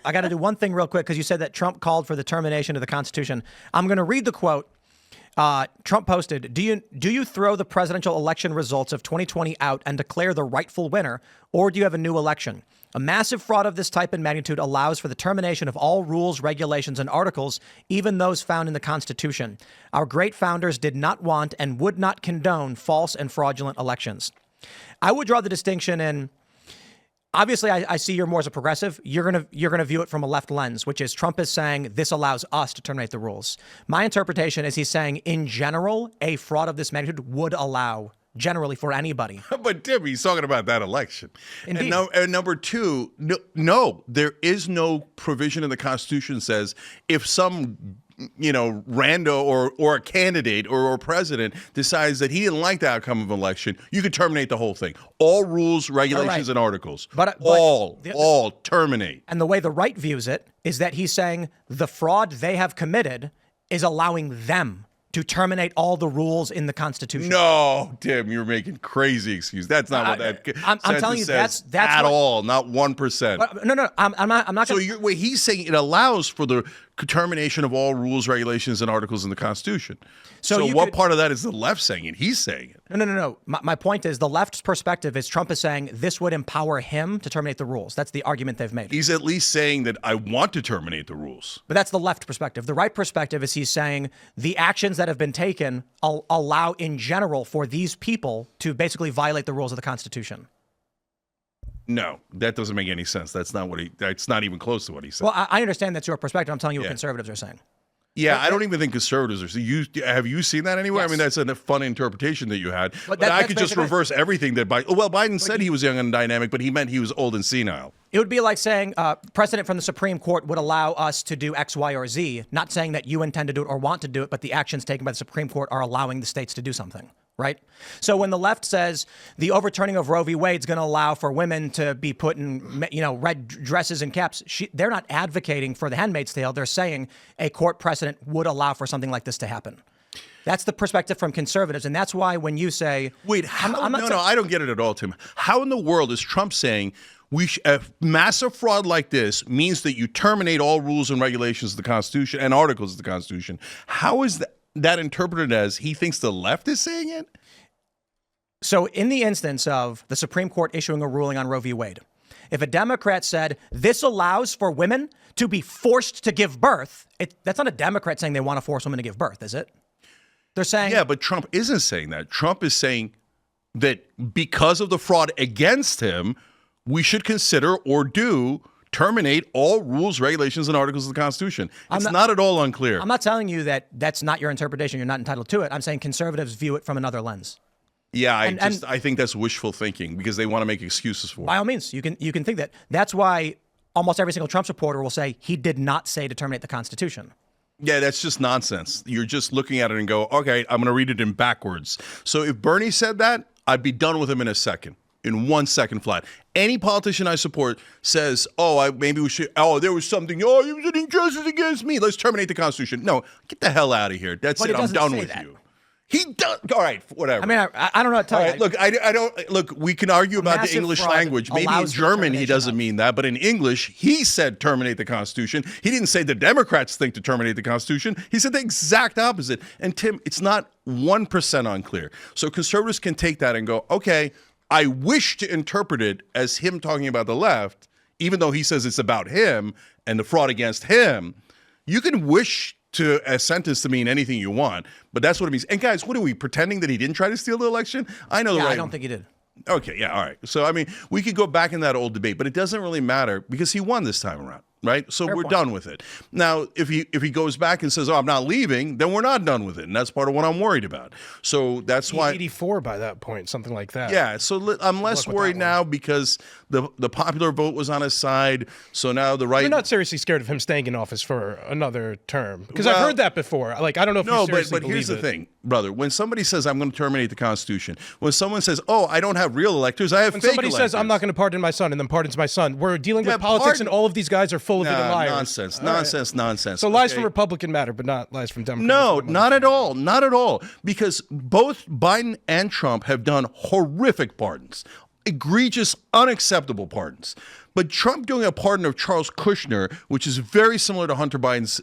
I got to do one thing real quick because you said that Trump called for the termination of the Constitution. I'm going to read the quote. Trump posted, do you throw the presidential election results of 2020 out and declare the rightful winner, or do you have a new election? A massive fraud of this type and magnitude allows for the termination of all rules, regulations, and articles, even those found in the Constitution. Our great founders did not want and would not condone false and fraudulent elections. I would draw the distinction in, obviously, I see you're more as a progressive. You're gonna view it from a left lens, which is Trump is saying this allows us to terminate the rules. My interpretation is he's saying, in general, a fraud of this magnitude would allow generally for anybody. But Tim, he's talking about that election. Indeed. And number two, no, there is no provision in the Constitution that says if some rando or a candidate or a president decides that he didn't like the outcome of an election, you could terminate the whole thing. All rules, regulations, and articles. But all terminate. And the way the right views it is that he's saying the fraud they have committed is allowing them to terminate all the rules in the Constitution. No, Tim, you're making crazy excuses. That's not what that I'm telling you, says that's at what, all. Not 1%. No. I'm not. So he's saying it allows for the termination of all rules, regulations, and articles in the Constitution. So what part of that is the left saying it? He's saying it. No. My point is the left's perspective is Trump is saying this would empower him to terminate the rules. That's the argument they've made. He's at least saying that I want to terminate the rules. But that's the left perspective. The right perspective is he's saying the actions that have been taken allow in general for these people to basically violate the rules of the Constitution. No, that doesn't make any sense. That's not even close to what he said. Well, I understand that's your perspective. I'm telling you what conservatives are saying. Yeah, I don't even think conservatives are. Have you seen that anywhere? Yes. I mean, that's a fun interpretation that you had. But I could just reverse everything that Biden said he was young and dynamic, but he meant he was old and senile. It would be like saying precedent from the Supreme Court would allow us to do X, Y, or Z, not saying that you intend to do it or want to do it, but the actions taken by the Supreme Court are allowing the states to do something. Right. So when the left says the overturning of Roe v. Wade is going to allow for women to be put in, red dresses and caps, they're not advocating for the Handmaid's Tale. They're saying a court precedent would allow for something like this to happen. That's the perspective from conservatives. And that's why when you say, wait, I don't get it at all, Tim. How in the world is Trump saying a massive fraud like this means that you terminate all rules and regulations of the Constitution and articles of the Constitution? How is that interpreted as he thinks the left is saying it? So in the instance of the Supreme Court issuing a ruling on Roe v. Wade, if a Democrat said this allows for women to be forced to give birth, that's not a Democrat saying they want to force women to give birth, is it? They're saying... Yeah, but Trump isn't saying that. Trump is saying that because of the fraud against him, we should consider or terminate all rules, regulations, and articles of the Constitution. It's not at all unclear. I'm not telling you that that's not your interpretation. You're not entitled to it. I'm saying conservatives view it from another lens. Yeah, I think that's wishful thinking because they want to make excuses for it. By all means, you can think that. That's why almost every single Trump supporter will say he did not say to terminate the Constitution. Yeah, that's just nonsense. You're just looking at it and go, okay, I'm going to read it in backwards. So if Bernie said that, I'd be done with him in a second. In 1 second flat. Any politician I support says, maybe we should, there was something, you was an injustice against me. Let's terminate the Constitution. No, get the hell out of here. That's it. I'm done with you. He does. All right, whatever. I mean, I don't know what to tell you. Right, look, I don't, look, we can argue about the English language. Maybe in German he doesn't mean that, but in English, he said terminate the Constitution. He didn't say the Democrats think to terminate the Constitution. He said the exact opposite. And Tim, it's not 1% unclear. So conservatives can take that and go, okay, I wish to interpret it as him talking about the left, even though he says it's about him and the fraud against him. You can wish to a sentence to mean anything you want, but that's what it means. And guys, what are we pretending that he didn't try to steal the election? I know. I don't think he did. Okay, yeah, all right. So I mean, we could go back in that old debate, but it doesn't really matter because he won this time around, right? So we're done with it. Now, if he goes back and says, "Oh, I'm not leaving," then we're not done with it, and that's part of what I'm worried about. So that's why 84 by that point, something like that. Yeah. So I'm less worried now because the popular vote was on his side. So now the right. You're not seriously scared of him staying in office for another term because I've heard that before. Like I don't know if you seriously but here's the thing, brother. When somebody says I'm going to terminate the Constitution, when someone says, "Oh, I don't have real electors, I have fake electors." When somebody says I'm not going to pardon my son and then pardons my son, we're dealing with politics and all of these guys are full of it and liars. Nonsense. So lies from Republican matter, but not lies from Democrat. No, not at all. Not at all. Because both Biden and Trump have done horrific pardons. Egregious, unacceptable pardons. But Trump doing a pardon of Charles Kushner, which is very similar to Hunter Biden's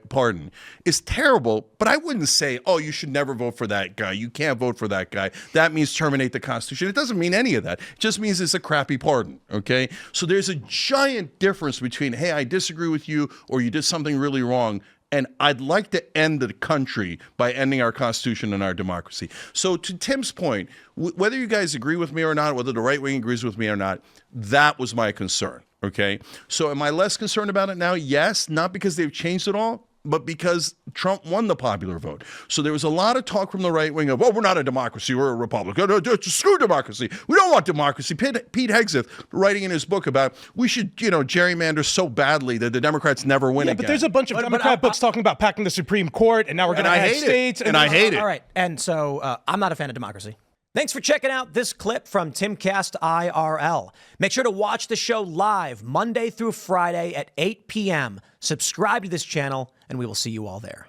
pardon, is terrible. But I wouldn't say, oh, you should never vote for that guy. You can't vote for that guy. That means terminate the Constitution. It doesn't mean any of that. It just means it's a crappy pardon, okay? So there's a giant difference between, hey, I disagree with you, or you did something really wrong, and I'd like to end the country by ending our Constitution and our democracy. So to Tim's point, whether you guys agree with me or not, whether the right wing agrees with me or not, that was my concern, okay? So am I less concerned about it now? Yes, not because they've changed it all, but because Trump won the popular vote. So there was a lot of talk from the right wing of, oh, we're not a democracy, we're a republic. Screw democracy. We don't want democracy. Pete Hegseth, writing in his book about we should, gerrymander so badly that the Democrats never win again. But there's a bunch of Democrat books talking about packing the Supreme Court, and now we're going to have states. And I hate it. All right. And so I'm not a fan of democracy. Thanks for checking out this clip from Timcast IRL. Make sure to watch the show live Monday through Friday at 8 p.m. Subscribe to this channel, and we will see you all there.